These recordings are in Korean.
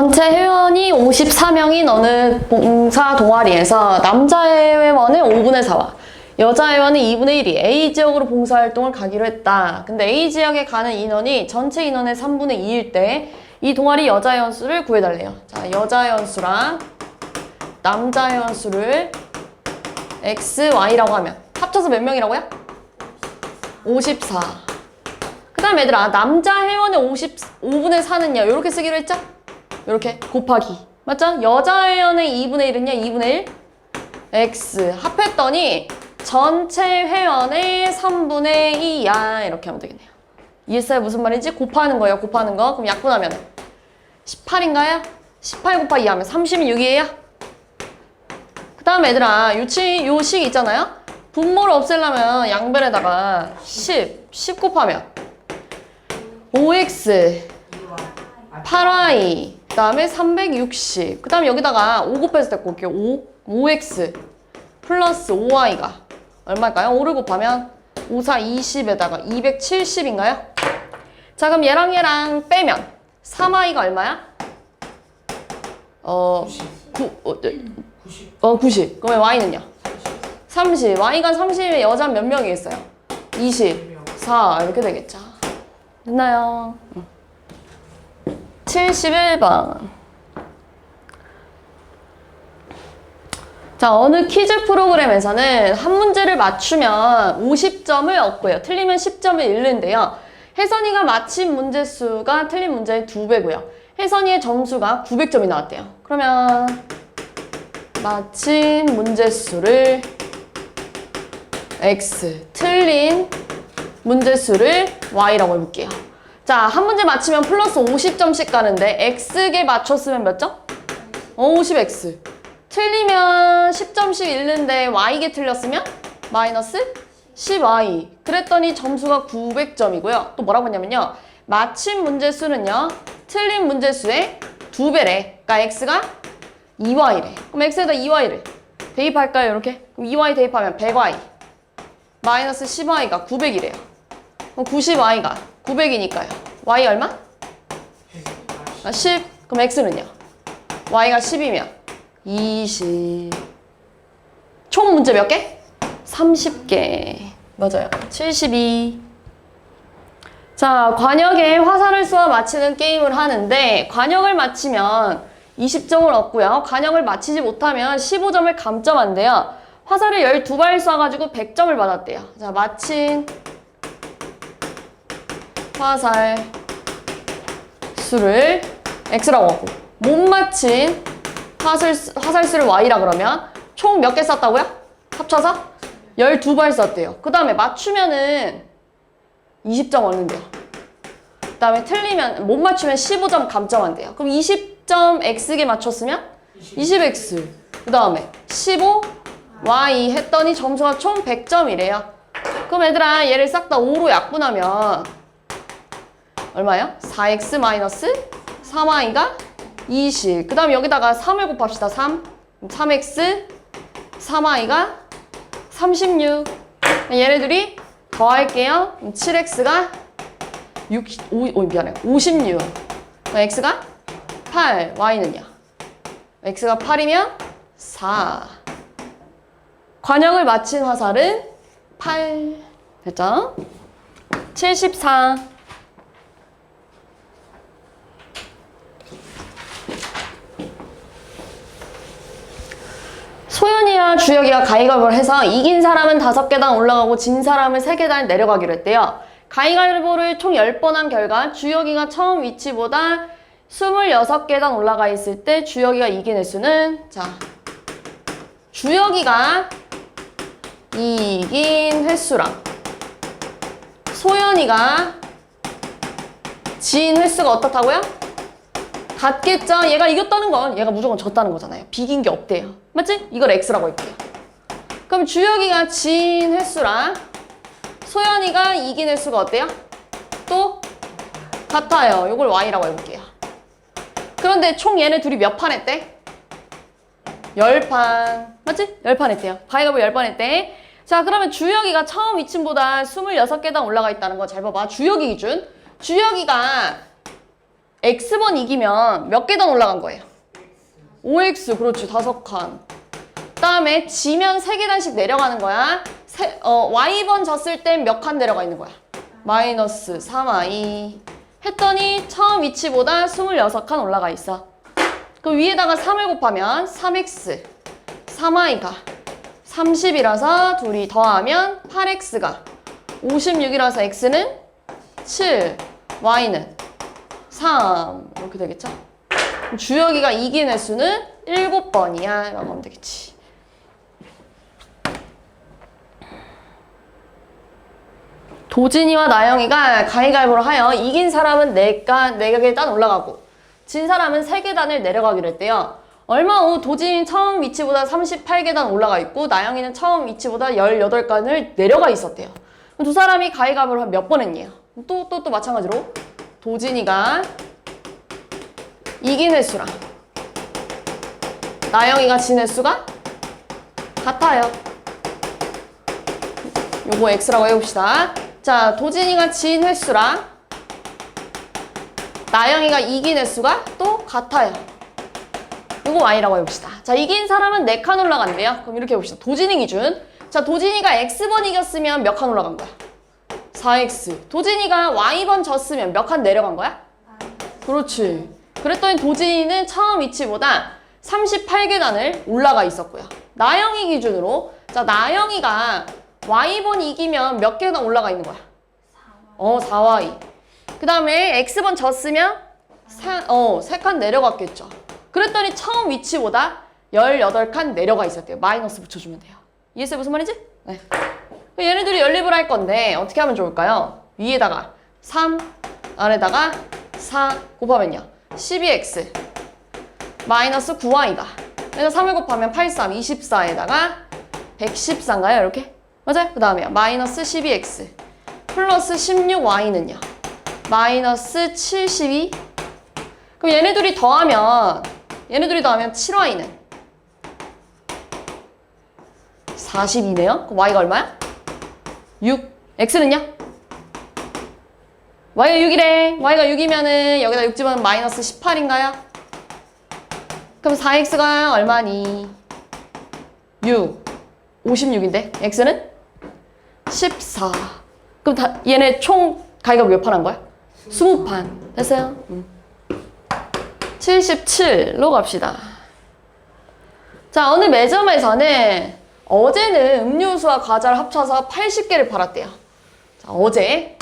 전체 회원이 54명인 어느 봉사 동아리에서 남자 회원은 5분의 4와 여자 회원은 2분의 1이 A지역으로 봉사활동을 가기로 했다. 근데 A지역에 가는 인원이 전체 인원의 3분의 2일 때 이 동아리 여자 회원 수를 구해달래요. 자, 여자 회원 수랑 남자 회원 수를 X, Y라고 하면 합쳐서 몇 명이라고요? 54. 그 다음 얘들아, 남자 회원의 5분의 4는요 이렇게 쓰기로 했죠? 이렇게 곱하기. 맞죠? 여자 회원의 2분의 1은요 2분의 1 X 합했더니 전체 회원의 3분의 2야 이렇게 하면 되겠네요. 이해했어요? 무슨 말인지? 곱하는 거예요. 곱하는 거. 그럼 약분하면 18인가요? 18 곱하기 2 하면 36이에요. 그 다음 얘들아 요 식 있잖아요? 분모를 없애려면 양변에다가 10 곱하면 5x 8y 그 다음에 360 그 다음에 여기다가 5 곱해서 데리고 올게요. 5x 플러스 5y가 얼마일까요? 5를 곱하면 5, 4, 20에다가 270인가요? 자 그럼 얘랑 빼면 3y가 얼마야? 90 그러면 y는요? 30 y가 30이면 여자 몇 명이겠어요? 24 이렇게 되겠죠. 됐나요? 71번. 자, 어느 퀴즈 프로그램에서는 한 문제를 맞추면 50점을 얻고요. 틀리면 10점을 잃는데요. 혜선이가 맞힌 문제 수가 틀린 문제의 2배고요. 혜선이의 점수가 900점이 나왔대요. 그러면 맞힌 문제 수를 X, 틀린 문제 수를 Y라고 해볼게요. 자, 한 문제 맞히면 플러스 50점씩 가는데 X개 맞췄으면 몇 점? 50X. 틀리면 10점씩 잃는데 Y개 틀렸으면 마이너스 10Y. 그랬더니 점수가 900점이고요. 또 뭐라고 했냐면요. 맞힌 문제 수는요. 틀린 문제 수의 2배래. 그러니까 X가 2Y래. 그럼 X에다 2Y를 대입할까요? 이렇게? 그럼 2Y 대입하면 100Y. 마이너스 10Y가 900이래요. 그럼 90Y가 900이니까요. Y 얼마? 10. 그럼 X는요? Y가 10이면 20. 총 문제 몇 개? 30개. 맞아요. 72. 자, 관역에 화살을 쏘아 맞히는 게임을 하는데 관역을 맞히면 20점을 얻고요. 관역을 맞히지 못하면 15점을 감점한대요. 화살을 12발 쏴가지고 100점을 받았대요. 자, 맞힌 화살 수를 X라고 하고 못 맞힌 화살 수를 Y라 그러면 총 몇 개 쐈다고요? 합쳐서 12발 쐈대요. 그 다음에 맞추면은 20점 얻는데요. 그 다음에 틀리면 못 맞추면 15점 감점한대요. 그럼 20점 X개 맞췄으면 20X 그 다음에 15 Y 했더니 점수가 총 100점이래요. 그럼 얘들아 얘를 싹 다 5로 약분하면 얼마예요? 4X 마이너스 3Y가 20. 그 다음 여기다가 3을 곱합시다. 3X 3Y가 36. 얘네들이 더할게요. 7X가 56. X가 8. Y는요? X가 8이면 4. 관역을 맞힌 화살은 8. 됐죠? 74. 소연이와 주혁이가 가위바위보를 해서 이긴 사람은 5계단 올라가고 진 사람은 3계단 내려가기로 했대요. 가위바위보를 총 10번 한 결과 주혁이가 처음 위치보다 26계단 올라가 있을 때 주혁이가 이긴 횟수는 자 주혁이가 이긴 횟수랑 소연이가 진 횟수가 어떻다고요? 같겠죠? 얘가 이겼다는 건 얘가 무조건 졌다는 거잖아요. 비긴 게 없대요. 맞지? 이걸 X라고 할게요. 그럼 주혁이가 진 횟수랑 소연이가 이긴 횟수가 어때요? 또 같아요. 이걸 Y라고 해볼게요. 그런데 총 얘네 둘이 몇 판 했대? 10판. 맞지? 10판 했대요. 가위바위보 10판 했대. 자, 그러면 주혁이가 처음 위층보다 26계단 올라가 있다는 거 잘 봐봐. 주혁이 기준. 주혁이가 X번 이기면 몇 계단 올라간 거예요? OX, 그렇지. 5칸. 그 다음에 지면 3계단씩 내려가는 거야. Y번 졌을 땐 몇 칸 내려가 있는 거야? 마이너스 3Y. 했더니 처음 위치보다 26칸 올라가 있어. 그 위에다가 3을 곱하면 3X, 3Y가 30이라서 둘이 더하면 8X가 56이라서 X는 7, Y는 3 이렇게 되겠죠? 주여기가 이긴 횟수는 7번이야 라고 하면 되겠지. 도진이와 나영이가 가위바위보를 하여 이긴 사람은 4계단 올라가고 진 사람은 3계단을 내려가기로 했대요. 얼마 후 도진이는 처음 위치보다 38계단 올라가 있고 나영이는 처음 위치보다 18계단을 내려가 있었대요. 두 사람이 가위바위보를 몇 번 했냐? 또 마찬가지로 도진이가 이긴 횟수랑 나영이가 진 횟수가 같아요. 요거 X라고 해봅시다. 자, 도진이가 진 횟수랑 나영이가 이긴 횟수가 또 같아요. 요거 Y라고 해봅시다. 자, 이긴 사람은 4칸 올라간대요. 그럼 이렇게 해봅시다. 도진이 기준. 자, 도진이가 X번 이겼으면 몇 칸 올라간 거야? 4X. 도진이가 Y번 졌으면 몇 칸 내려간 거야? 그렇지. 그랬더니 도진이는 처음 위치보다 38계단을 올라가 있었고요. 나영이 기준으로 자, 나영이가 Y번 이기면 몇 계단 올라가 있는 거야? 4Y. 그 다음에 X번 졌으면 3칸 내려갔겠죠. 그랬더니 처음 위치보다 18칸 내려가 있었대요. 마이너스 붙여주면 돼요. 이해했어요? 무슨 말인지? 네. 얘네들이 연립을 할 건데 어떻게 하면 좋을까요? 위에다가 3, 아래다가 4 곱하면요. 12X 마이너스 9Y가 그래서 3을 곱하면 83, 24에다가 114인가요? 이렇게? 맞아요? 그 다음에 마이너스 12X 플러스 16Y는요. 마이너스 72. 그럼 얘네들이 더하면 7Y는 42네요. 그럼 Y가 얼마야? 6. X는요? Y가 6이래. Y가 6이면은 여기다 6 집어넣으면 마이너스 18인가요? 그럼 4X가 얼마니? 6. 56인데 X는? 14. 그럼 얘네 총 가위가 몇 판 한 거야? 20판. 됐어요? 77로 갑시다. 자, 오늘 매점에서는 어제는 음료수와 과자를 합쳐서 80개를 팔았대요. 자, 어제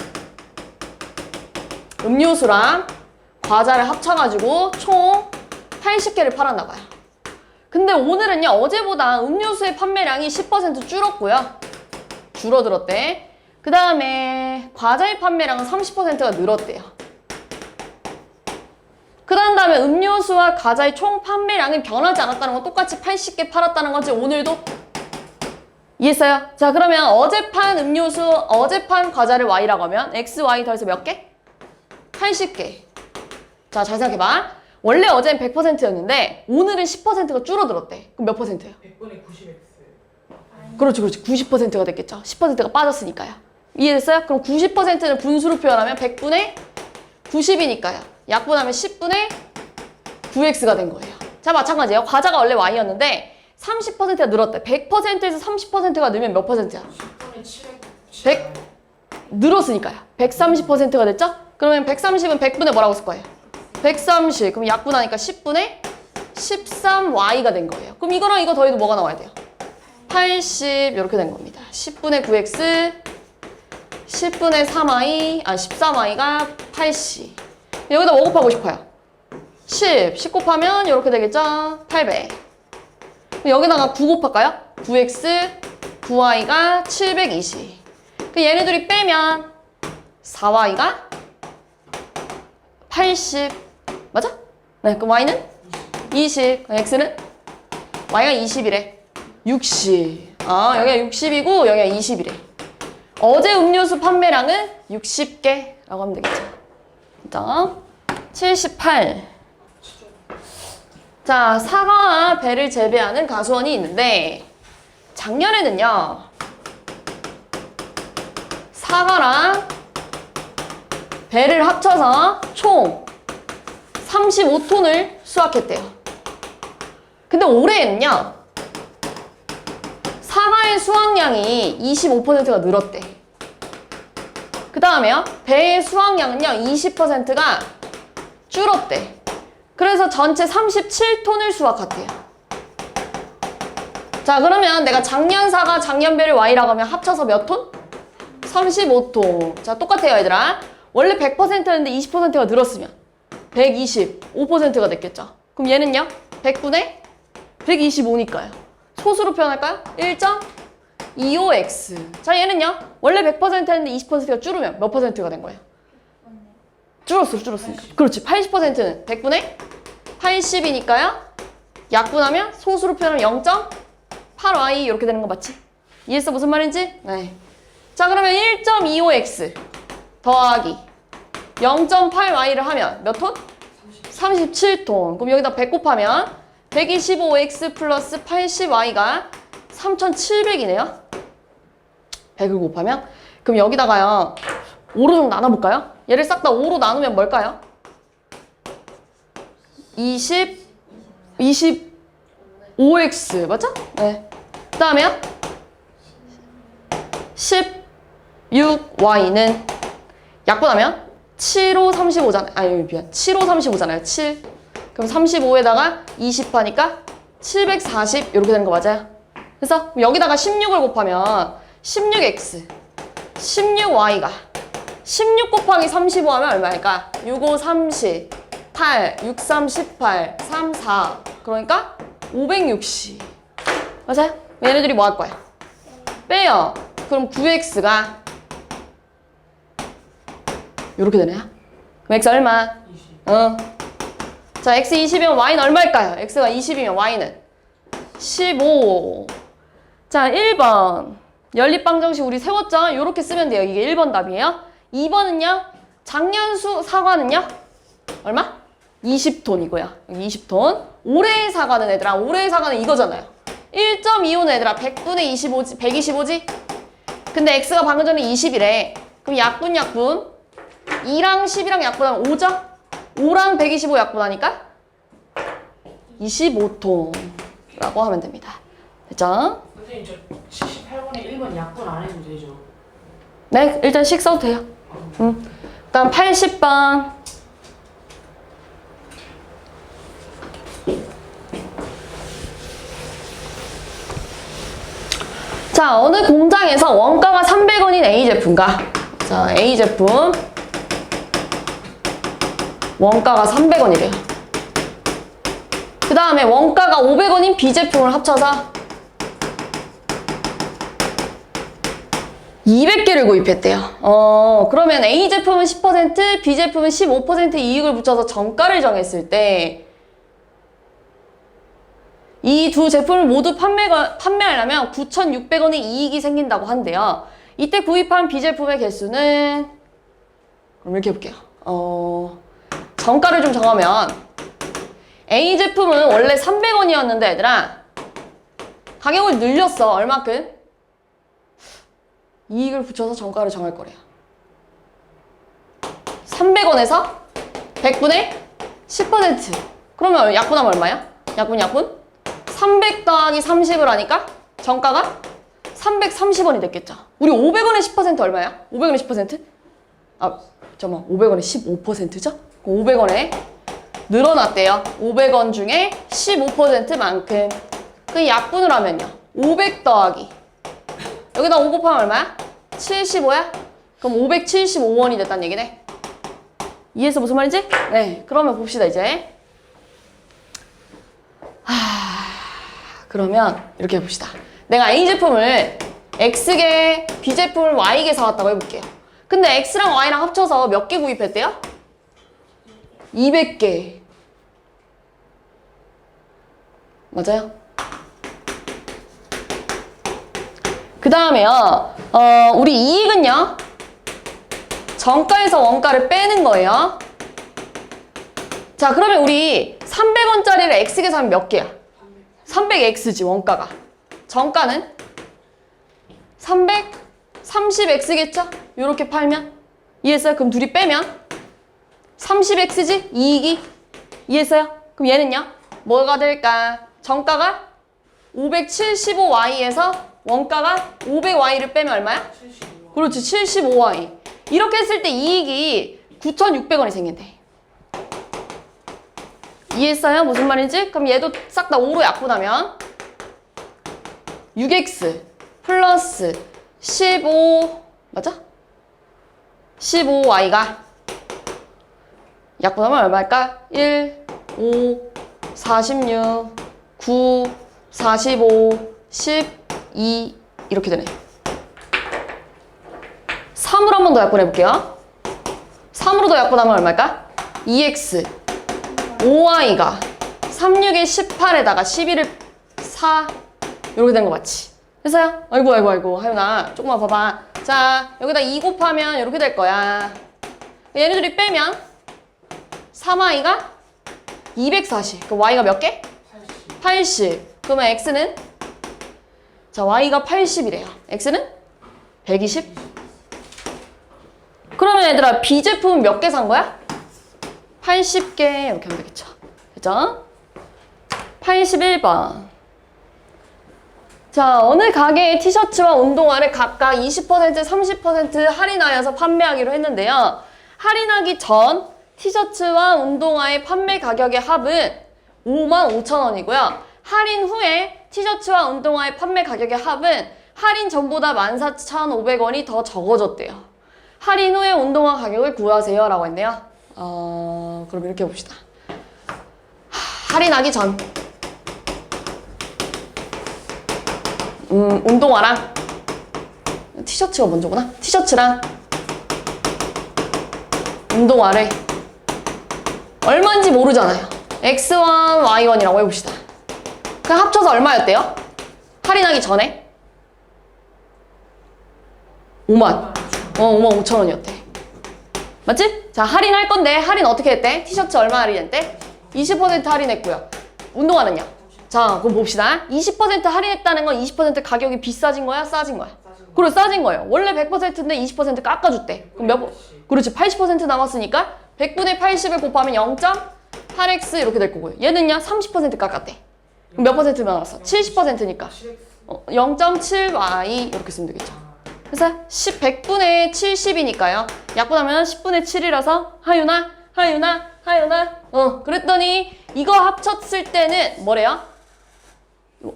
음료수랑 과자를 합쳐가지고 총 80개를 팔았나 봐요. 근데 오늘은요, 어제보다 음료수의 판매량이 10% 줄었고요. 줄어들었대. 그 다음에 과자의 판매량은 30%가 늘었대요. 그 다음에 음료수와 과자의 총 판매량이 변하지 않았다는 건 똑같이 80개 팔았다는 거지. 오늘도 이해했어요? 자, 그러면 어제 판 음료수, 어제 판 과자를 Y라고 하면 X, Y 더해서 몇 개? 80개. 자, 잘 생각해봐. 원래 어제는 100%였는데 오늘은 10%가 줄어들었대. 그럼 몇 퍼센트예요? 100분의 90x. 그렇지. 90%가 됐겠죠. 10%가 빠졌으니까요. 이해됐어요? 그럼 90%는 분수로 표현하면 100분의 90이니까요. 약분하면 10분의 9x가 된 거예요. 자, 마찬가지예요. 과자가 원래 y였는데 30%가 늘었대. 100%에서 30%가 늘면 몇 퍼센트야? 10분의 700. 100 늘었으니까요. 130%가 됐죠? 그러면 130은 100분의 뭐라고 쓸 거예요? 130. 그럼 약분하니까 10분의 13y가 된 거예요. 그럼 이거랑 이거 더해도 뭐가 나와야 돼요? 80 이렇게 된 겁니다. 10분의 9x 10분의 3y 13y가 80. 여기다 뭐 곱하고 싶어요? 10 곱하면 이렇게 되겠죠? 800. 여기다가 9 곱할까요? 9x 9y가 720. 얘네들이 빼면 4y가 80. 맞아? 네, 그럼 y는 20. x는 y가 20이래. 60. 여기가 60이고 여기가 20이래. 어제 음료수 판매량은 60개라고 하면 되겠죠. 그죠? 78. 자, 사과와 배를 재배하는 가수원이 있는데 작년에는요, 사과랑 배를 합쳐서 총 35톤을 수확했대요. 근데 올해는요, 사과의 수확량이 25%가 늘었대. 그 다음에요, 배의 수확량은요, 20%가 줄었대. 그래서 전체 37톤을 수확했대요. 자, 그러면 내가 작년 사과, 작년 배를 Y라고 하면 합쳐서 몇 톤? 35톤. 자, 똑같아요, 얘들아. 원래 100%였는데 20%가 늘었으면 125%가 됐겠죠. 그럼 얘는요? 100분의 125니까요. 소수로 표현할까요? 1.25x. 자, 얘는요? 원래 100%였는데 20%가 줄으면 몇 %가 된 거예요? 줄었으니까. 그렇지. 80%는 100분의 80이니까요. 약분하면 소수로 표현하면 0.8y 이렇게 되는 거 맞지? 이해했어? 무슨 말인지? 네. 자, 그러면 1.25x 더하기 0.8y를 하면 몇 톤? 37톤. 그럼 여기다 100 곱하면 125x 플러스 80y가 3700이네요. 100을 곱하면? 그럼 여기다가요, 5로 좀 나눠볼까요? 얘를 싹 다 5로 나누면 뭘까요? 25x. 맞죠? 네. 그 다음에요? 16y는 약분하면 7호 35잖아요. 아니, 미안. 7호 35잖아요. 7. 그럼 35에다가 20 하니까 740 이렇게 되는 거 맞아요? 그래서 여기다가 16을 곱하면 16x, 16y가 16 곱하기 35 하면 얼마일까? 6, 5, 30, 8, 6, 3, 18, 3, 4. 그러니까 560. 맞아요? 얘네들이 뭐 할 거야? 빼요. 그럼 9x가 이렇게 되네요. 그럼 x 얼마? 20. 자, x 20이면 y는 얼마일까요? x가 20이면 y는 15. 자, 1번. 연립방정식 우리 세웠죠? 이렇게 쓰면 돼요. 이게 1번 답이에요. 2번은요. 작년 사과는요. 얼마? 20톤이고요. 20톤. 올해의 사과는 얘들아. 올해의 사과는 이거잖아요. 1.25는 얘들아. 100분의 25지, 125지? 근데 x가 방금 전에 20이래. 그럼 약분. 2랑 10이랑 약분하면 5죠? 5랑 125 약분하니까 25톤이라고 하면 됩니다. 됐죠? 선생님 저 78번에 1번 약분 안 해도 되죠? 네, 일단 식 써도 돼요. 그다음 80번. 자, 어느 공장에서 원가가 300원인 A 제품과 자, A 제품 원가가 300원이래요. 그 다음에 원가가 500원인 B 제품을 합쳐서 200개를 구입했대요. 그러면 A 제품은 10%, B 제품은 15% 이익을 붙여서 정가를 정했을 때 이 두 제품을 모두 판매하려면 9,600원의 이익이 생긴다고 한대요. 이때 구입한 B 제품의 개수는 그럼 이렇게 해볼게요. 정가를 좀 정하면 A 제품은 원래 300원이었는데 얘들아 가격을 늘렸어. 얼마큼? 이익을 붙여서 정가를 정할 거래요. 300원에서 100분의 10%. 그러면 약분하면 얼마야? 약분. 300 더하기 30을 하니까 정가가 330원이 됐겠죠. 우리 500원의 10% 얼마야? 500원의 10%? 아, 잠깐만. 500원의 15%죠? 500원에 늘어났대요. 500원 중에 15%만큼. 그 약분을 하면요. 500 더하기 여기다 5 곱하면 얼마야? 75야? 그럼 575원이 됐다는 얘기네. 이해해서 무슨 말인지? 네, 그러면 봅시다 이제. 그러면 이렇게 해봅시다. 내가 A 제품을 X개, B 제품을 Y개 사왔다고 해볼게요. 근데 X랑 Y랑 합쳐서 몇 개 구입했대요? 200개. 맞아요? 그 다음에요. 우리 이익은요. 정가에서 원가를 빼는 거예요. 자, 그러면 우리 300원짜리를 X개 사면 몇 개야? 300X지, 원가가. 정가는 330X겠죠? 요렇게 팔면. 이해했어요? 그럼 둘이 빼면 30X지? 이익이 이해했어요? 그럼 얘는요? 뭐가 될까? 정가가 575y에서 원가가 500y를 빼면 얼마야? 75. 그렇지, 75y. 이렇게 했을 때 이익이 9,600원이 생긴대. 이해했어요? 무슨 말인지? 그럼 얘도 싹 다 5로 약분하면 6x 플러스 15 맞아? 15y가 약분하면 얼마일까? 1, 5, 46, 9, 45, 12 이렇게 되네. 3으로 한 번 더 약분해볼게요. 3으로 더 약분하면 얼마일까? 2x 5y가 36에 18에다가 11을 4 이렇게 된 거 맞지? 됐어요? 아이고 하윤아 조금만 봐봐. 자 여기다 2 곱하면 이렇게 될 거야. 얘네들이 빼면 3y가 240 그럼 y가 몇 개? 80. 80 그러면 x는 자 y가 80이래요. x는 120 그러면 얘들아 비제품은 몇 개 산 거야? 80개 이렇게 하면 되겠죠. 그죠? 81번. 자, 어느 가게의 티셔츠와 운동화를 각각 20%, 30% 할인하여서 판매하기로 했는데요. 할인하기 전 티셔츠와 운동화의 판매 가격의 합은 55,000원이고요. 할인 후에 티셔츠와 운동화의 판매 가격의 합은 할인 전보다 14,500원이 더 적어졌대요. 할인 후에 운동화 가격을 구하세요 라고 했네요. 그럼 이렇게 해봅시다. 할인하기 전 운동화랑 티셔츠가 먼저구나. 티셔츠랑 운동화를 얼마인지 모르잖아요. X1, Y1이라고 해봅시다. 그냥 합쳐서 얼마였대요? 할인하기 전에 55,000원이었대. 맞지? 자, 할인할 건데 할인 어떻게 했대? 티셔츠 얼마 할인했대? 20% 할인했고요. 운동화는요? 자, 그럼 봅시다. 20% 할인했다는 건 20% 가격이 비싸진 거야? 싸진 거야? 그래, 싸진 거예요. 원래 100%인데 20% 깎아줬대. 그럼 몇 번? 그렇지, 80% 남았으니까 100분의 80을 곱하면 0.8x 이렇게 될 거고요. 얘는요, 30% 깎았대. 그럼 몇 퍼센트 남았어? 70%니까 0.7y 이렇게 쓰면 되겠죠. 그래서 100분의 70이니까요. 약분하면 10분의 7이라서 하윤아 그랬더니 이거 합쳤을 때는 뭐래요?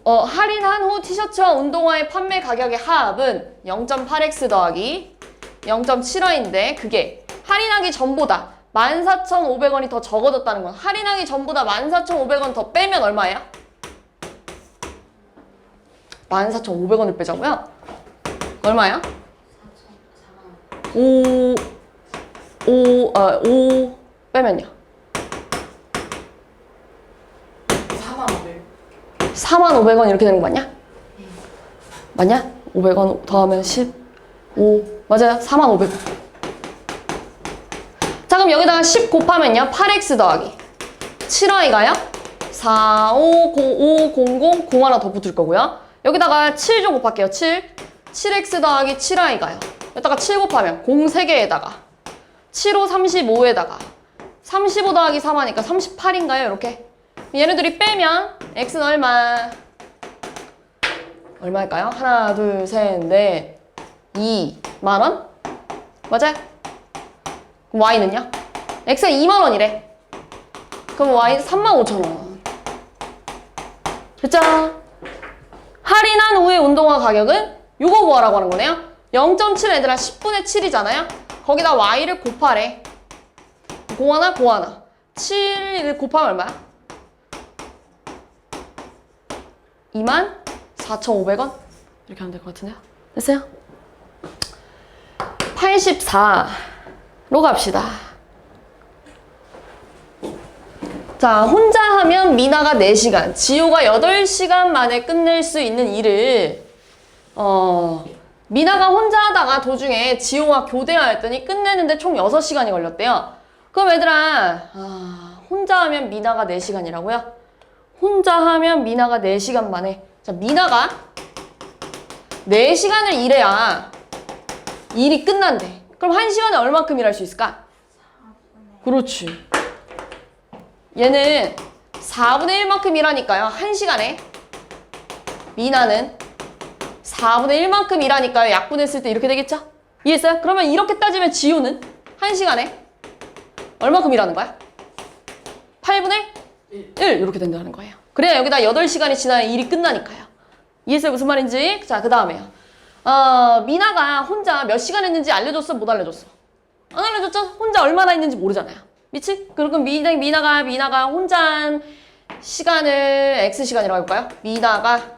할인한 후 티셔츠와 운동화의 판매 가격의 합은 0.8x 더하기 0.7y인데 그게 할인하기 전보다 14,500원이 더 적어졌다는 건 할인하기 전보다 14,500원 더 빼면 얼마예요? 14,500원을 빼자고요? 얼마야? 5 빼면요? 4,500원 이렇게 되는 거 맞냐? 맞냐? 500원 더하면 15 맞아요? 4,500원. 자 그럼 여기다가 10 곱하면요 8x 더하기 7y가요 450500 하나 더 붙을 거고요. 여기다가 7 좀 곱할게요. 7x 더하기 7y가요 여기다가 7 곱하면 0 3개에다가 7, 5, 35에다가 35 더하기 3 하니까 38인가요? 이렇게 얘네들이 빼면 x는 얼마일까요? 하나, 둘, 셋, 넷, 2만원? 맞아요? 그럼 y는요? x가 2만원이래. 그럼 y는 35,000원. 됐죠? 할인한 후의 운동화 가격은 요거 구하라고 하는 거네요. 0.7 얘들아 10분의 7이잖아요. 거기다 y를 곱하래. 공하나 7을 곱하면 얼마야? 24,500원? 이렇게 하면 될 것 같은데요? 됐어요? 84로 갑시다. 자, 혼자 하면 미나가 4시간, 지호가 8시간 만에 끝낼 수 있는 일을 미나가 혼자 하다가 도중에 지호와 교대하였더니 끝내는데 총 6시간이 걸렸대요. 그럼 얘들아, 혼자 하면 미나가 4시간이라고요? 혼자 하면 미나가 4시간 만에. 자, 미나가 4시간을 일해야 일이 끝난대. 그럼 1시간에 얼마큼 일할 수 있을까? 그렇지. 얘는 4분의 1만큼 일하니까요. 1시간에 미나는 4분의 1만큼 일하니까요. 약분했을 때 이렇게 되겠죠? 이해했어요? 그러면 이렇게 따지면 지효는 1시간에 얼마큼 일하는 거야? 8분의 1 이렇게 된다는 거예요. 그래야 여기다 8시간이 지나야 일이 끝나니까요. 이해했어요? 무슨 말인지? 자, 그 다음에요. 미나가 혼자 몇 시간 했는지 알려줬어? 못 알려줬어? 안 알려줬죠? 혼자 얼마나 했는지 모르잖아요. 미치? 그럼 미나가 혼자 한 시간을 X시간이라고 해볼까요? 미나가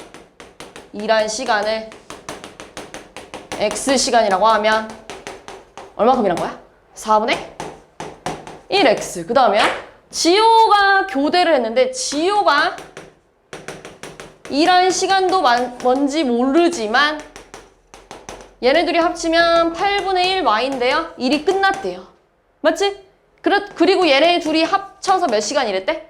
일한 시간을 X시간이라고 하면 얼마큼 일한 거야? 4분의 1X. 그 다음에요. 지효가 교대를 했는데 지효가 일한 시간도 뭔지 모르지만 얘네들이 합치면 8분의 1 Y인데요. 일이 끝났대요. 맞지? 그리고 얘네 둘이 합쳐서 몇 시간 일했대?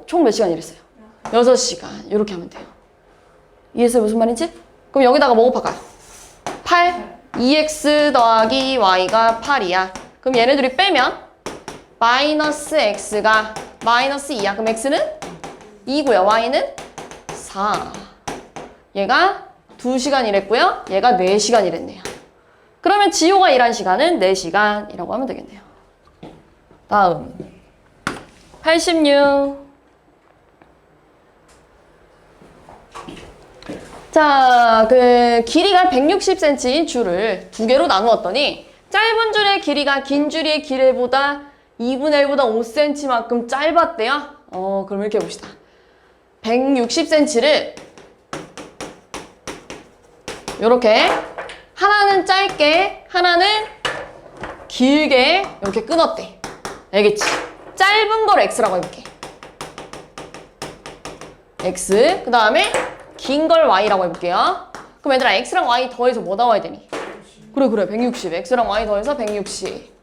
총 몇 시간 일했어요? 6시간. 이렇게 하면 돼요. 이해했어요? 무슨 말인지? 그럼 여기다가 뭐 곱할까요? 8, 2x 더하기 y가 8이야. 그럼 얘네들이 빼면 마이너스 x가 마이너스 2야. 그럼 x는 2고요. y는 4. 얘가 2시간 일했고요. 얘가 4시간 일했네요. 그러면 지효가 일한 시간은 4시간이라고 하면 되겠네요. 다음 86. 자, 그 길이가 160cm인 줄을 두 개로 나누었더니 짧은 줄의 길이가 긴 줄의 길이보다 2분의 1보다 5cm만큼 짧았대요. 그럼 이렇게 해봅시다. 160cm를 이렇게 하나는 짧게 하나는 길게 이렇게 끊었대. 알겠지? 짧은 걸 x라고 해볼게. x. 그 다음에 긴 걸 y라고 해볼게요. 그럼 얘들아 x랑 y 더해서 뭐 나와야 되니? 그래 160. x랑 y 더해서 160.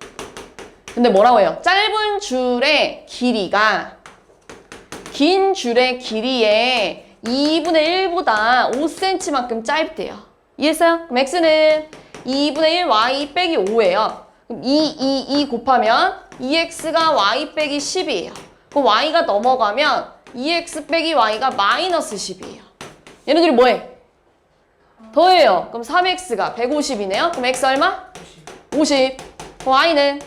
근데 뭐라고 해요? 짧은 줄의 길이가 긴 줄의 길이의 2분의 1보다 5cm만큼 짧대요. 이해했어요? 그럼 x는 2분의 1 y 빼기 5예요. 그럼 2 곱하면 2x가 y 빼기 10이에요. 그럼 y가 넘어가면 2x 빼기 y가 마이너스 10이에요. 얘네들이 뭐해? 더해요. 그럼 3x가 150이네요. 그럼 x 얼마? 50. 그럼 y는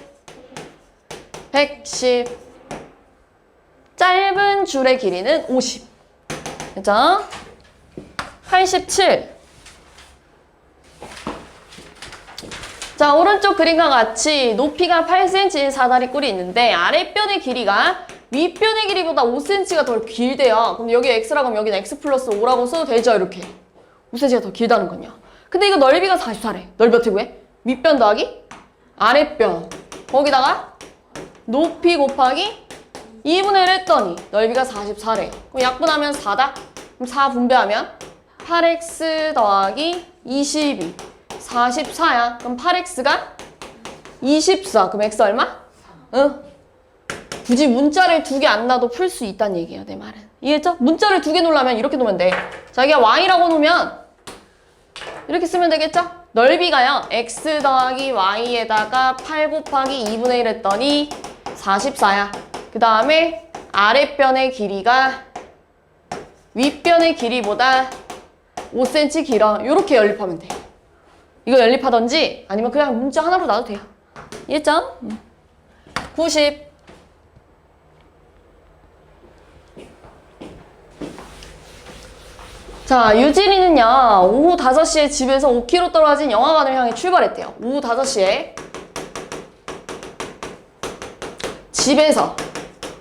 110. 짧은 줄의 길이는 50. 됐죠? 87. 자, 오른쪽 그림과 같이 높이가 8cm인 사다리꼴이 있는데 아랫변의 길이가 윗변의 길이보다 5cm가 더 길대요. 그럼 여기 x라고 하면 여기는 x 플러스 5라고 써도 되죠? 이렇게. 5cm가 더 길다는 건요. 근데 이거 넓이가 44래. 넓이 어떻게 구해? 윗변 더하기 아랫변. 거기다가 높이 곱하기 2분의 1 했더니 넓이가 44래. 그럼 약분하면 4다? 그럼 4 분배하면 8x 더하기 22. 44야. 그럼 8x가 24. 그럼 x 얼마? 응. 굳이 문자를 2개 안 놔도 풀 수 있다는 얘기예요, 내 말은. 이해했죠? 문자를 2개 놓으려면 이렇게 놓으면 돼. 자기가 y라고 놓으면 이렇게 쓰면 되겠죠? 넓이가요. x 더하기 y에다가 8 곱하기 2분의 1 했더니 44야. 그 다음에 아랫변의 길이가 윗변의 길이보다 5cm 길어. 이렇게 연립하면 돼. 이거 연립하던지 아니면 그냥 문자 하나로 놔도 돼요. 이해했죠? 90. 자, 유진이는요, 오후 5시에 집에서 5km 떨어진 영화관을 향해 출발했대요. 오후 5시에 집에서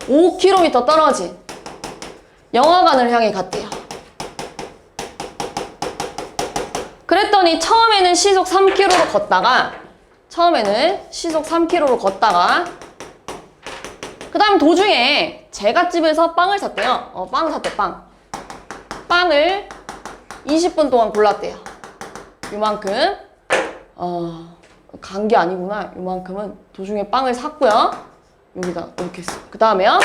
5km 떨어진 영화관을 향해 갔대요. 그랬더니 처음에는 시속 3km로 걷다가 그 다음 도중에 제갓집에서 빵을 샀대요. 빵을 샀대, 빵을 20분 동안 골랐대요. 요만큼. 간 게 아니구나. 요만큼은 도중에 빵을 샀고요. 여기다 이렇게 했어. 그 다음에요.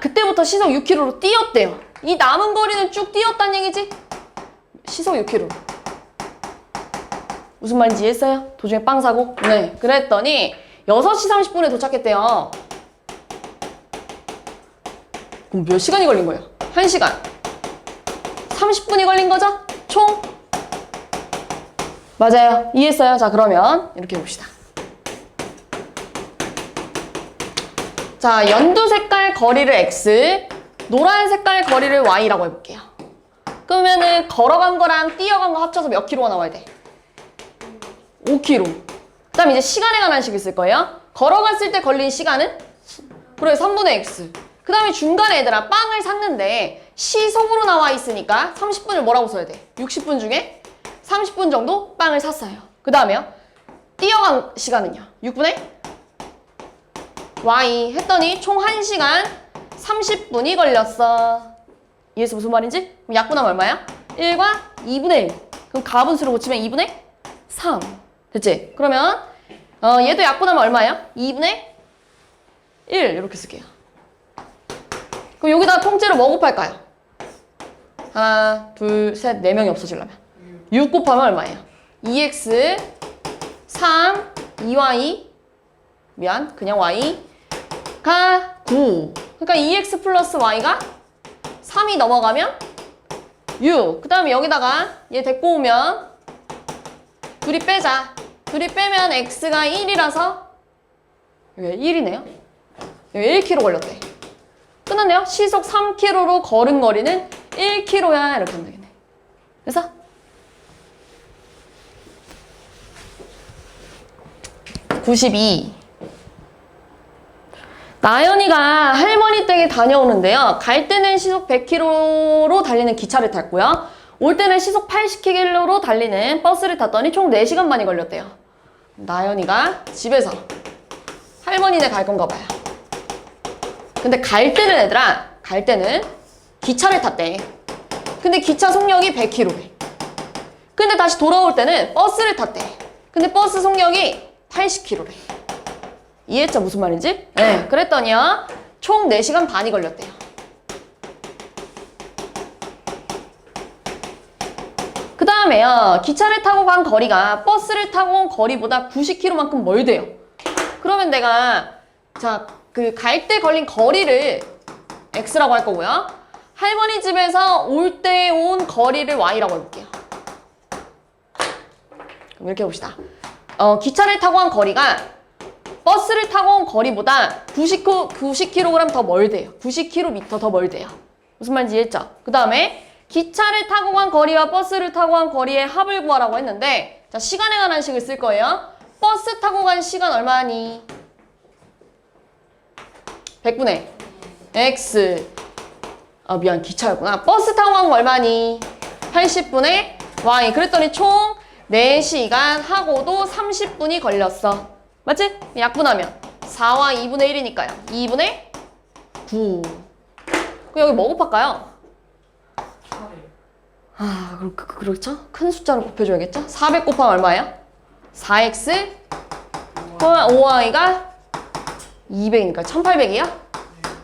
그때부터 시속 6km로 뛰었대요. 이 남은 거리는 쭉 뛰었다는 얘기지? 시속 6km. 무슨 말인지 이해했어요? 도중에 빵 사고? 네. 그랬더니 6시 30분에 도착했대요. 그럼 몇 시간이 걸린 거예요? 1시간. 30분이 걸린 거죠? 총? 맞아요. 이해했어요? 자, 그러면 이렇게 해봅시다. 자, 연두 색깔 거리를 x, 노란 색깔 거리를 y라고 해볼게요. 그러면은 걸어간 거랑 뛰어간 거 합쳐서 몇 킬로가 나와야 돼? 5km. 그 다음에 이제 시간에 관한 식을 쓸 거예요. 걸어갔을 때 걸린 시간은? 그래, 3분의 x. 그 다음에 중간에 얘들아 빵을 샀는데 시속으로 나와 있으니까 30분을 뭐라고 써야 돼? 60분 중에 30분 정도 빵을 샀어요. 그 다음에요. 뛰어간 시간은요? 6분의 y 했더니 총 1시간 30분이 걸렸어. 이해했어? 무슨 말인지? 그럼 약분하면 얼마야? 1과 2분의 1. 그럼 가분수로 고치면 2분의 3. 됐지? 그러면 얘도 약분하면 얼마예요? 2분의 1 이렇게 쓸게요. 그럼 여기다가 통째로 뭐 곱할까요? 하나, 둘, 셋, 4명이 없어지려면 6 곱하면 얼마예요? 2x 3, 2y 미안, 그냥 y가 9. 그러니까 2x 플러스 y가 3이 넘어가면 6. 그 다음에 여기다가 얘 데리고 오면 둘이 빼자. 둘이 빼면 x가 1이라서 여기 1이네요. 여기 1km 걸렸대. 끝났네요. 시속 3km로 걸은 거리는 1km야. 이렇게 하면 되겠네. 그래서 92. 나연이가 할머니 댁에 다녀오는데요. 갈 때는 시속 100km로 달리는 기차를 탔고요. 올 때는 시속 80km로 달리는 버스를 탔더니 총 4시간 반이 걸렸대요. 나연이가 집에서 할머니네 갈 건가 봐요. 근데 갈 때는 얘들아, 갈 때는 기차를 탔대. 근데 기차 속력이 100km래. 근데 다시 돌아올 때는 버스를 탔대. 근데 버스 속력이 80km래. 이해했죠? 무슨 말인지? 네. 그랬더니요. 총 4시간 반이 걸렸대요. 그 다음에요. 기차를 타고 간 거리가 버스를 타고 온 거리보다 90km만큼 멀대요. 그러면 내가 자, 그 갈 때 걸린 거리를 x라고 할 거고요. 할머니 집에서 올 때 온 거리를 y라고 해볼게요. 그럼 이렇게 해봅시다. 기차를 타고 간 거리가 버스를 타고 온 거리보다 90kg 더 멀대요. 90km 더 멀대요. 무슨 말인지 이해했죠? 그 다음에 기차를 타고 간 거리와 버스를 타고 간 거리의 합을 구하라고 했는데 자, 시간에 관한 식을 쓸 거예요. 버스 타고 간 시간 얼마니? 100분의 x 미안 기차였구나. 버스 타고 간 거 얼마니? 80분의 y. 그랬더니 총 4시간 하고도 30분이 걸렸어. 맞지? 약분하면 4와 2분의 1이니까요. 2분의 9. 그럼 여기 뭐 곱할까요? 400. 그렇죠? 큰 숫자로 곱해줘야겠죠? 400 곱하면 얼마예요? 4x 5y가 200이니까 1800이요?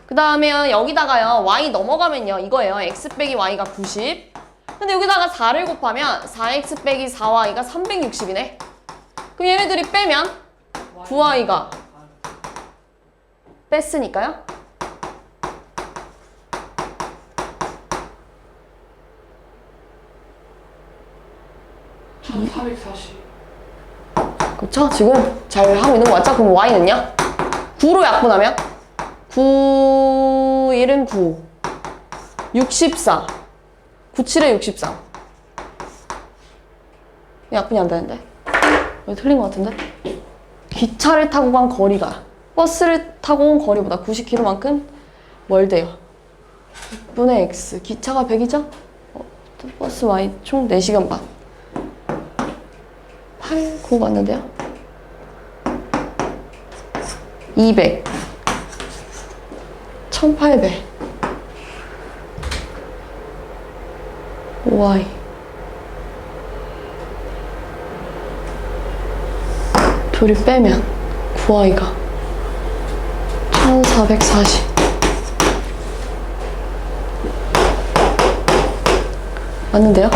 그 다음에 여기다가요 y 넘어가면요 이거예요. x 빼기 y가 90. 근데 여기다가 4를 곱하면 4x 빼기 4y가 360이네. 그럼 얘네들이 빼면 9y가 뺐으니까요. 전 440. 그렇죠? 지금 잘 하고 있는 거 맞죠? 그럼 y는요? 9로 약분하면 9, 1은 9 64 97에 63 약분이 안 되는데? 여기 틀린 것 같은데? 기차를 타고 간 거리가 버스를 타고 온 거리보다 90km만큼 멀대요. 6분의 x 기차가 100이죠? 버스 y 총 4시간 반 8, 9 맞는데요? 200 1800 y 둘이 빼면 9y가 1440 맞는데요?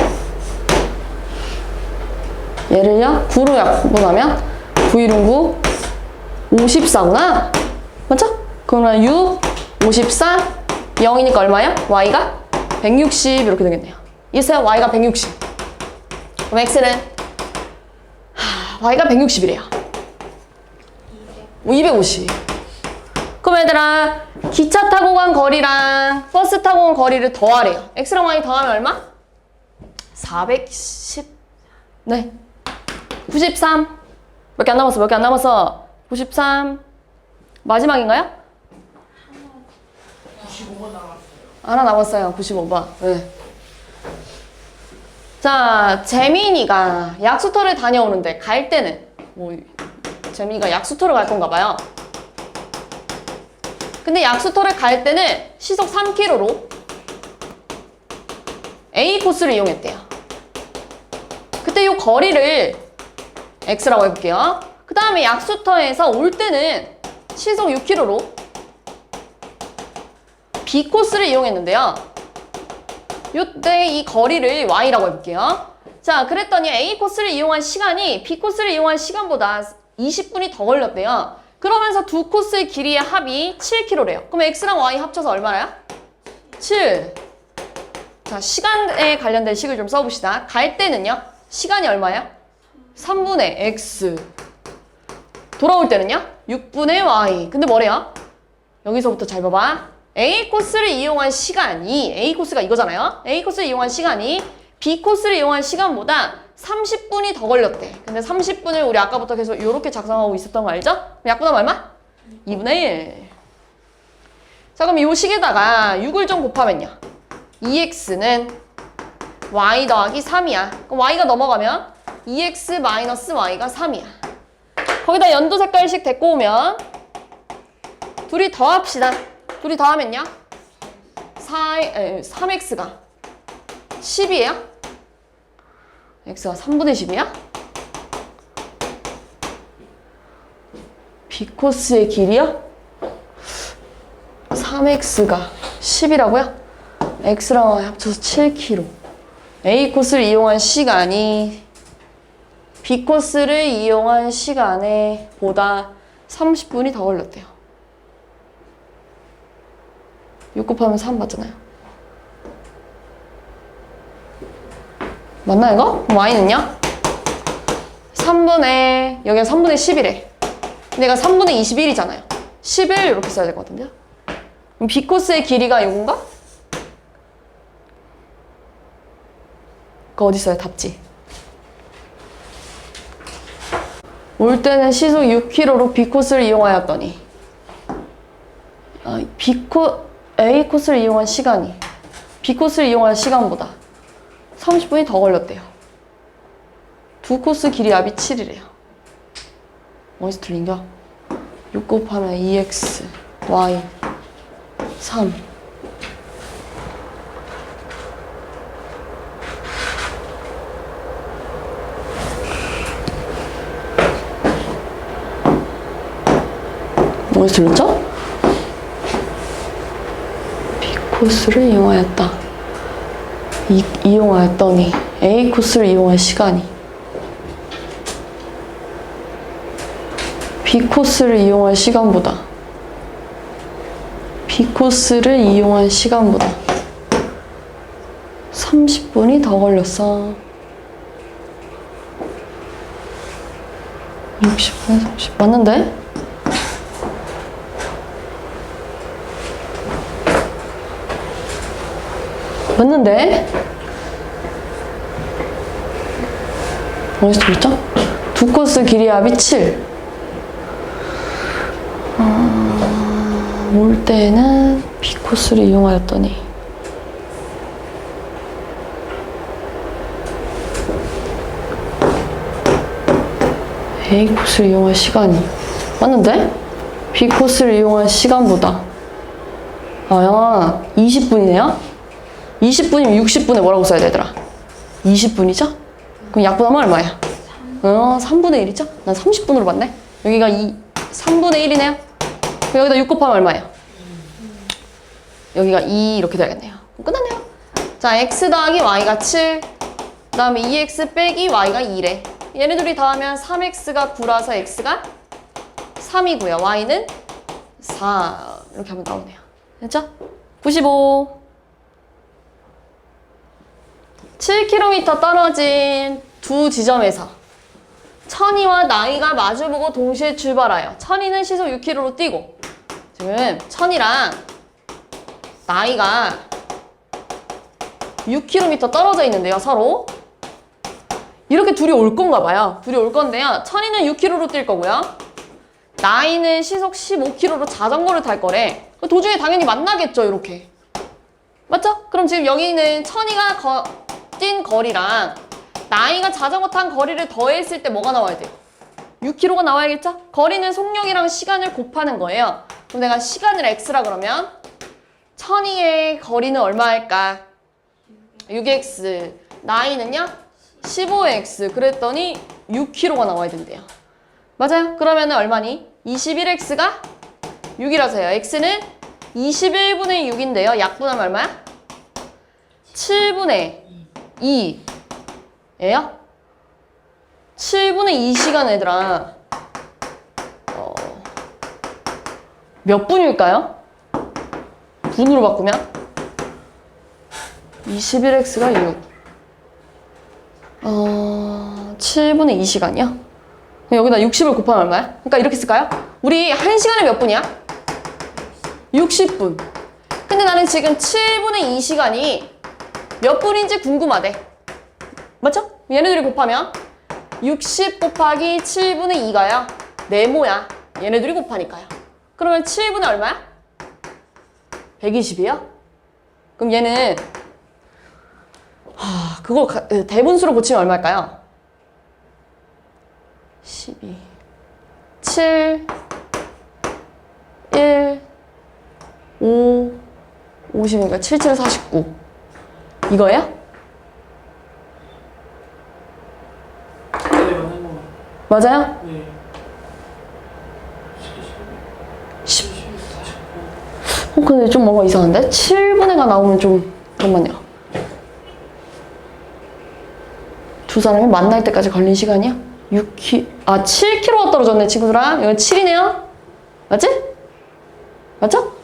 얘를요 9로 약분하면 9, 1은 9 54구나? 맞죠? 그러면 6, 54, 0이니까 얼마야? y가 160 이렇게 되겠네요. 있어요? y가 160. 그럼 x는 y가 160이래요. 250. 그럼 얘들아 기차 타고 간 거리랑 버스 타고 간 거리를 더하래요. x랑 y 더하면 얼마? 410. 네. 93. 몇 개 안 남았어. 몇 개 안 남았어. 93. 마지막인가요? 95번 나왔어요. 하나 남았어요. 95번. 네. 자, 재민이가 약수터를 다녀오는데 갈 때는 재민이가 약수터를 갈 건가 봐요. 근데 약수터를 갈 때는 시속 3km로 A 코스를 이용했대요. 그때 이 거리를 X라고 해볼게요. 그 다음에 약수터에서 올 때는 시속 6km로 B 코스를 이용했는데요. 이때 이 거리를 Y라고 해볼게요. 자, 그랬더니 A 코스를 이용한 시간이 B 코스를 이용한 시간보다 20분이 더 걸렸대요. 그러면서 두 코스의 길이의 합이 7km래요. 그럼 X랑 Y 합쳐서 얼마나요? 7. 자, 시간에 관련된 식을 좀 써봅시다. 갈 때는요? 시간이 얼마야? 3분의 X. 돌아올 때는요? 6분의 Y. 근데 뭐래요? 여기서부터 잘 봐봐. A 코스를 이용한 시간이, A 코스가 이거잖아요? A 코스를 이용한 시간이 B 코스를 이용한 시간보다 30분이 더 걸렸대. 근데 30분을 우리 아까부터 계속 이렇게 작성하고 있었던 거 알죠? 약분하면 얼마? 2분의 1. 자, 그럼 이 식에다가 6을 좀 곱하면요. 2x는 y 더하기 3이야. 그럼 y가 넘어가면 2x 마이너스 y가 3이야. 거기다 연두 색깔식 데리고 오면 둘이 더합시다. 둘이 더하면요. 3x가 10이에요. x가 3분의 10이야? b코스의 길이요? 3x가 10이라고요? x랑 y 합쳐서 7km. a 코스를 이용한 시간이 b 코스를 이용한 시간에 보다 30분이 더 걸렸대요. 6 곱하면 3 맞잖아요. 맞나 이거? 그럼 y는요? 3분의 여기가 3분의 10이래. 근데 얘가 3분의 21이잖아요. 11 이렇게 써야 될 것 같은데요? 그럼 b 코스의 길이가 이건가? 그거 어디 있어요? 답지. 올 때는 시속 6km로 B 코스를 이용하였더니 A 코스를 이용한 시간이 B 코스를 이용한 시간보다 30분이 더 걸렸대요. 두 코스 길이 합이 7이래요. 어디서 틀린겨? 6 곱하면 2x, y, 3. 어디서 틀렸죠? B 코스를 이용하였다. 이용하였더니 A 코스를 이용한 시간이 B 코스를 이용한 시간보다 B 코스를 이용한 시간보다 30분이 더 걸렸어. 60분에 30 맞는데? 맞는데? 어디서 틀렸죠? 두 코스 길이 합이 7. 올 때는 B 코스를 이용하였더니 A 코스를 이용한 시간이 맞는데? B 코스를 이용한 시간보다 20분이네요? 20분이면 60분에 뭐라고 써야 되더라? 20분이죠? 그럼 약분하면 얼마야? 3분의 1이죠? 난 30분으로 봤네? 여기가 3분의 1이네요? 그럼 여기다 6 곱하면 얼마예요? 여기가 2 이렇게 돼야겠네요. 끝났네요. 자, x 더하기 y가 7, 그 다음에 2x 빼기 y가 2래. 얘네들이 더하면 3x가 9라서 x가 3이고요. y는 4 이렇게 하면 나오네요. 됐죠? 95. 7km 떨어진 두 지점에서 천이와 나이가 마주보고 동시에 출발하여 천이는 시속 6km로 뛰고 지금 천이랑 나이가 6km 떨어져 있는데요, 서로. 이렇게 둘이 올 건가 봐요. 둘이 올 건데요. 천이는 6km로 뛸 거고요. 나이는 시속 15km로 자전거를 탈 거래. 도중에 당연히 만나겠죠, 이렇게. 맞죠? 그럼 지금 여기는 천이가 뛴 거리랑 나이가 자전거 탄 거리를 더했을 때 뭐가 나와야 돼요? 6km가 나와야겠죠? 거리는 속력이랑 시간을 곱하는 거예요. 그럼 내가 시간을 x라 그러면 천이의 거리는 얼마일까? 6x. 나이는요? 15x. 그랬더니 6km가 나와야 된대요. 맞아요? 그러면 얼마니? 21x가 6이라서요. x는 21분의 6인데요. 약분하면 얼마야? 7분의 2예요? 7분의 2시간 얘들아. 몇 분일까요? 분으로 바꾸면? 21x가 6. 7분의 2시간이요? 여기다 60을 곱하면 얼마야? 그러니까 이렇게 쓸까요? 우리 1시간에 몇 분이야? 60분. 근데 나는 지금 7분의 2시간이 몇 분인지 궁금하대. 맞죠? 얘네들이 곱하면 60 곱하기 7분의 2가요. 네모야. 얘네들이 곱하니까요. 그러면 7분의 얼마야? 120이요? 그럼 얘는 그거 대분수로 고치면 얼마일까요? 12 7 1 5 50이니까 7, 7, 49 이거예요? 네, 맞는 거. 맞아요? 네. 10. 49. 근데 좀 뭔가 이상한데? 7분의가 나오면 좀 잠깐만요. 두 사람이 만날 때까지 걸린 시간이야? 7km가 떨어졌네, 친구들아. 이건 7이네요? 맞지? 맞죠?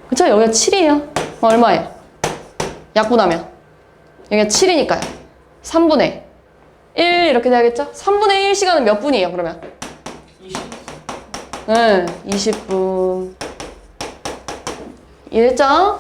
그쵸? 여기가 7이에요. 얼마예요? 약분하면. 여기가 7이니까요. 3분의 1 이렇게 돼야겠죠? 3분의 1시간은 몇 분이에요, 그러면? 20. 네, 20분. 이해했죠?